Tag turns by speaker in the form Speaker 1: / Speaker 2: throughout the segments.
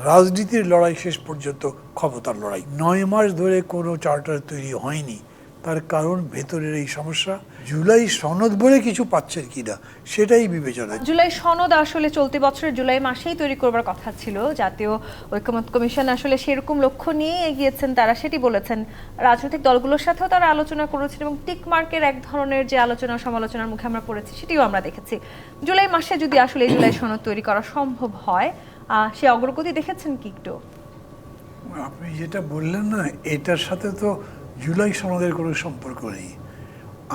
Speaker 1: রাজনীতির লড়াই শেষ পর্যন্ত ক্ষমতার লড়াই। ৯ মাস ধরে কোনো চার্টার তৈরি হয়নি, তার কারণ ভেতরের এই সমস্যা। জুলাই সনদ বলে কিছু পাচ্ছেন কিনা সেটাই বিবেচনা।
Speaker 2: জুলাই সনদ আসলে চলতি বছরের জুলাই মাসেই তৈরি করবার কথা ছিল। জাতীয় ঐকমত্য কমিশন আসলে সেরকম লক্ষ্য নিয়ে এগিয়েছেন, তারা সেটি বলেছেন। রাজনৈতিক দলগুলোর সাথেও তারা আলোচনা করেছেন এবং টিক মার্কের এক ধরনের যে আলোচনা সমালোচনার মুখে আমরা পড়েছি সেটিও আমরা দেখেছি। জুলাই মাসে যদি আসলে এই জুলাই সনদ তৈরি করা সম্ভব হয়, সে অগ্রগতি দেখেছেন কি একটু?
Speaker 1: আপনি যেটা বললেন না, এটার সাথে তো জুলাই সনদের কোনো সম্পর্ক নেই।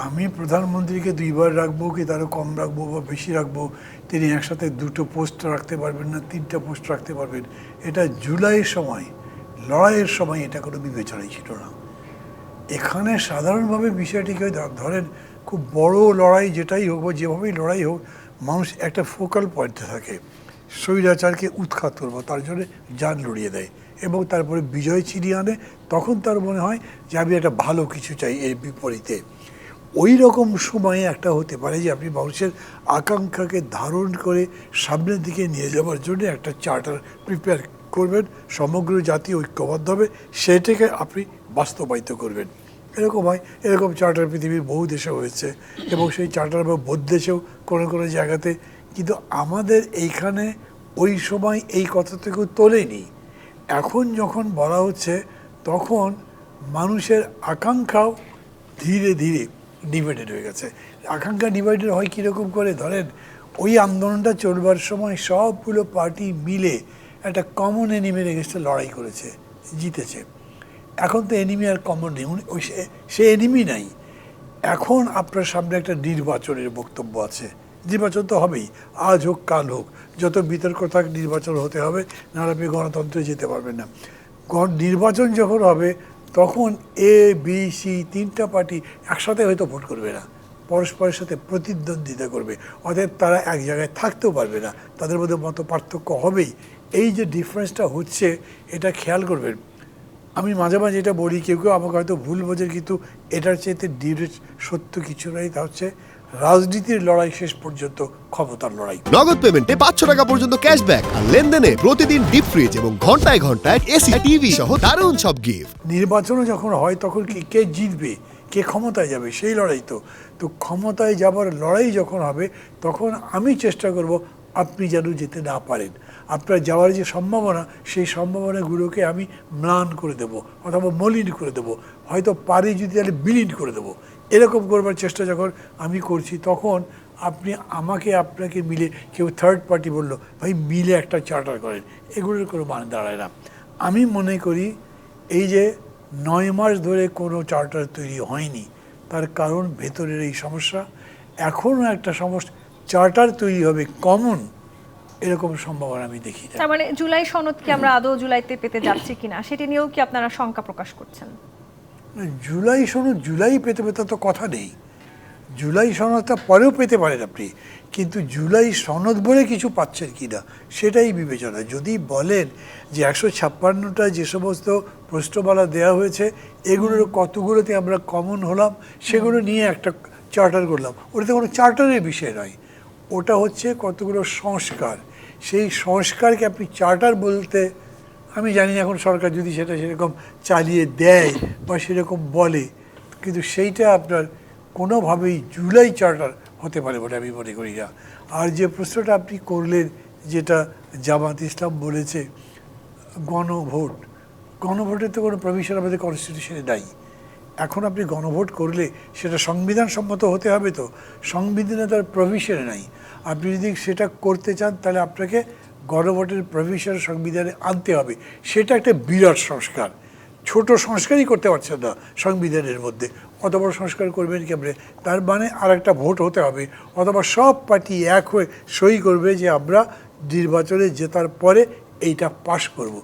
Speaker 1: আমি প্রধানমন্ত্রীকে 2বার রাখবো কি তারও কম রাখবো বা বেশি রাখবো, তিনি একসাথে 2টো পোস্ট রাখতে পারবেন না 3টা পোস্ট রাখতে পারবেন, এটা জুলাইয়ের সময় লড়াইয়ের সময় এটা কোনো বিবেচনাই ছিল না। এখানে সাধারণভাবে বিষয়টিকে ধরেন খুব বড় লড়াই যেটাই হোক বা যেভাবেই লড়াই হোক, মানুষ একটা ফোকাল পয়েন্টে থাকে, স্বৈরাচারকে উৎখাত করবো, তার জন্য জান লড়িয়ে দেয় এবং তারপরে বিজয় ছিনিয়ে আনে। তখন তার মনে হয় যে আমি একটা ভালো কিছু চাই এর বিপরীতে। ওই রকম সময়ে একটা হতে পারে যে আপনি মানুষের আকাঙ্ক্ষাকে ধারণ করে সামনের দিকে নিয়ে যাওয়ার জন্য একটা চার্টার প্রিপেয়ার করবেন, সমগ্র জাতি ঐক্যবদ্ধ হবে, সেটাকে আপনি বাস্তবায়িত করবেন। এরকম হয়, এরকম চার্টার পৃথিবীর বহু দেশে হয়েছে এবং সেই চার্টার বা বহু দেশেও কোনো কোনো জায়গাতে। কিন্তু আমাদের এইখানে ওই সময় এই কথা থেকেও তোলেনি। এখন যখন বলা হচ্ছে তখন মানুষের আকাঙ্ক্ষাও ধীরে ধীরে ডিভাইডেড হয়ে গেছে। আকাঙ্ক্ষা ডিভাইডেড হয় কীরকম করে, ধরেন ওই আন্দোলনটা চলবার সময় সবগুলো পার্টি মিলে একটা কমন এনিমির এগেনস্টে লড়াই করেছে, জিতেছে। এখন তো এনিমি আর কমন নেই, ওই সে এনিমি নাই। এখন আপনার সামনে একটা নির্বাচনের বক্তব্য আছে, নির্বাচন তো হবেই, আজ হোক কাল হোক, যত বিতর্ক থাক নির্বাচন হতে হবে, নাহলে আপনি গণতন্ত্রে যেতে পারবেন না। নির্বাচন যখন হবে তখন এ বি সি 3টা পার্টি একসাথে হয়তো ভোট করবে না, পরস্পরের সাথে প্রতিদ্বন্দ্বিতা করবে, অতএব তারা এক জায়গায় থাকতেও পারবে না, তাদের মধ্যে মত পার্থক্য হবেই। এই যে ডিফারেন্সটা হচ্ছে এটা খেয়াল করবেন। আমি মাঝে মাঝে এটা বলি, কেউ কেউ আমাকে হয়তো ভুল বোঝেন, কিন্তু এটার চাইতে ডিরেক্ট সত্য কিছু নাই। তা হচ্ছে রাজনীতির লড়াই শেষ পর্যন্ত ক্ষমতার লড়াই।
Speaker 3: নগদ পেমেন্টে 500 টাকা পর্যন্ত ক্যাশব্যাক আর লেনদেনে প্রতিদিন ডিপ ফ্রিজ এবং ঘন্টায় ঘন্টায় এসি টিভি সহ দারুণ সব গিফট।
Speaker 1: নির্বাচনও যখন হয় তখন কি কে জিতবে, কে ক্ষমতায় যাবে, সেই লড়াই তো। তো ক্ষমতায় যাবার লড়াই যখন হবে তখন আমি চেষ্টা করব আপনি যেন যেতে না পারেন। আপনার যাওয়ার যে সম্ভাবনা, সেই সম্ভাবনাগুলোকে আমি ম্লান করে দেব অথবা মলিন করে দেব, হয়তো পারি যদি তাহলে বিলীন করে দেব। এরকম করবার চেষ্টা যখন আমি করছি তখন আপনি আমাকে আপনাকে মিলে, কেউ থার্ড পার্টি বললো ভাই মিলে একটা চার্টার করেন, এগুলোর কোনো মানে দাঁড়ায় না। আমি মনে করি এই যে 9 মাস ধরে কোনো চার্টার তৈরি হয়নি, তার কারণ ভেতরের এই সমস্যা। এখনও একটা সমস্যা, চার্টার তৈরি হবে কমন, এরকম সম্ভাবনা আমি দেখি না।
Speaker 2: তার মানে জুলাই সনদ কি আমরা আদৌ জুলাইতে পেতে যাচ্ছি কিনা সেটি নিয়েও কি আপনারা শঙ্কা প্রকাশ করছেন?
Speaker 1: জুলাই সনদ জুলাই পেতে পেতে তো কথা নেই, জুলাই সনদটা পরেও পেতে পারেন আপনি, কিন্তু জুলাই সনদ বলে কিছু পাচ্ছেন কিনা সেটাই বিবেচনা। যদি বলেন যে 156টা যে সমস্ত প্রশ্নমালা দেওয়া হয়েছে এগুলোর কতগুলোতে আমরা কমন হলাম, সেগুলো নিয়ে একটা চার্টার করলাম, ওটাতে কোনো চার্টারের বিষয় নয়, ওটা হচ্ছে কতগুলো সংস্কার। সেই সংস্কারকে আপনি চার্টার বলতে, আমি জানি না এখন সরকার যদি সেটা সেরকম চালিয়ে দেয় বা সেরকম বলে, কিন্তু সেইটা আপনার কোনোভাবেই জুলাই চার্টার হতে পারে বলে আমি মনে করি না। আর যে প্রশ্নটা আপনি করলেন, যেটা জামাত ইসলাম বলেছে গণভোট, গণভোটের তো কোনো প্রভিশন আমাদের কনস্টিটিউশনে নাই। এখন আপনি গণভোট করলে সেটা সংবিধান সম্মত হতে হবে, তো সংবিধানে তার প্রভিশনে নাই। আপনি যদি সেটা করতে চান তাহলে আপনাকে গণভোটের প্রভিশন সংবিধানে আনতে হবে, সেটা একটা বিরাট সংস্কার। ছোট সংস্কারই করতে পারছেন না সংবিধানের মধ্যে, অত বড় সংস্কার করবেন কেমনে? তার মানে আর একটা ভোট হতে হবে, অথবা সব পার্টি এক হয়ে সই করবে যে আমরা নির্বাচনে জেতার পরে এইটা পাশ করব।